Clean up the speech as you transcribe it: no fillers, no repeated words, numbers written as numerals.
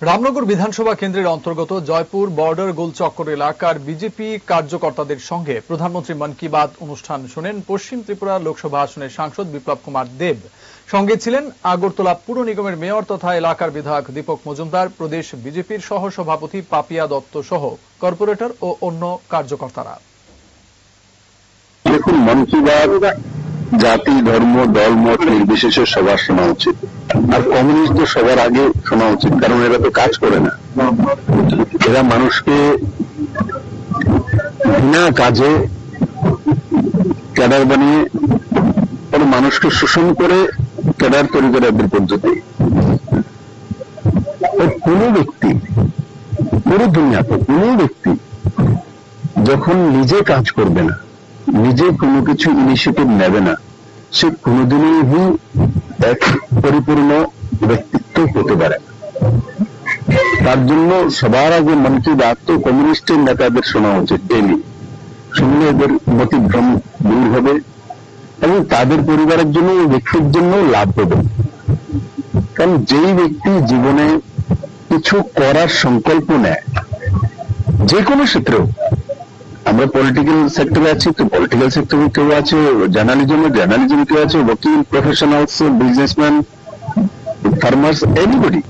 রামনগর বিধানসভা কেন্দ্রের অন্তর্গত জয়পুর বর্ডার গোলচক্কর এলাকার বিজেপি কার্যকর্তাদের সঙ্গে প্রধানমন্ত্রী মন কি বাত অনুষ্ঠান শোনেন পশ্চিম ত্রিপুরা লোকসভা আসনের সাংসদ বিপ্লব কুমার দেব। সঙ্গে ছিলেন আগরতলা পুর নিগমের মেয়র তথা এলাকার বিধায়ক দীপক মজুমদার, প্রদেশ বিজেপির সহ সভাপতি পাপিয়া দত্ত সহ কর্পোরেটর ও অন্য কার্যকর্তারা। দেখুন, মন কি বাত জাতি, ধর্ম, দল, মত নির্বিশেষে সবার শোনা উচিত, আর কমিউনিস্টদের সবার আগে শোনা উচিত, কারণ এরা তো কাজ করে না। এরা মানুষকে বিনা কাজে ক্যাডার বানিয়ে মানুষকে শোষণ করে ক্যাডার তৈরি করে এদের পদ্ধতি। কোন ব্যক্তি, পুরো দুনিয়াতে কোন ব্যক্তি যখন নিজে কাজ করবে না, নিজে কোনো কিছু ইনিশিয়েটিভ নেবে না, সে কোনোদিনই এক পরিপূর্ণ ব্যক্তিত্ব হতে পারে। তার জন্য সবার আগে মন কি বাত তো কমিউনিস্টের নেতাদের শোনা উচিত। ডেলি শুনলে এদের মতিভ্রম দূর হবে এবং তাদের পরিবারের জন্য, ব্যক্তির জন্য লাভ হবে। কারণ যেই ব্যক্তি জীবনে কিছু করার সংকল্প নেয়, যে কোনো ক্ষেত্রেও, আমরা পলিটিক্যাল সেক্টরে আছি তো পলিটিক্যাল সেক্টরে কেউ আছে, জার্নালিজমে কেউ আছে, ওয়াকিল, প্রফেশনালস, বিজনেসম্যান, ফার্মার্স, এনিবডি,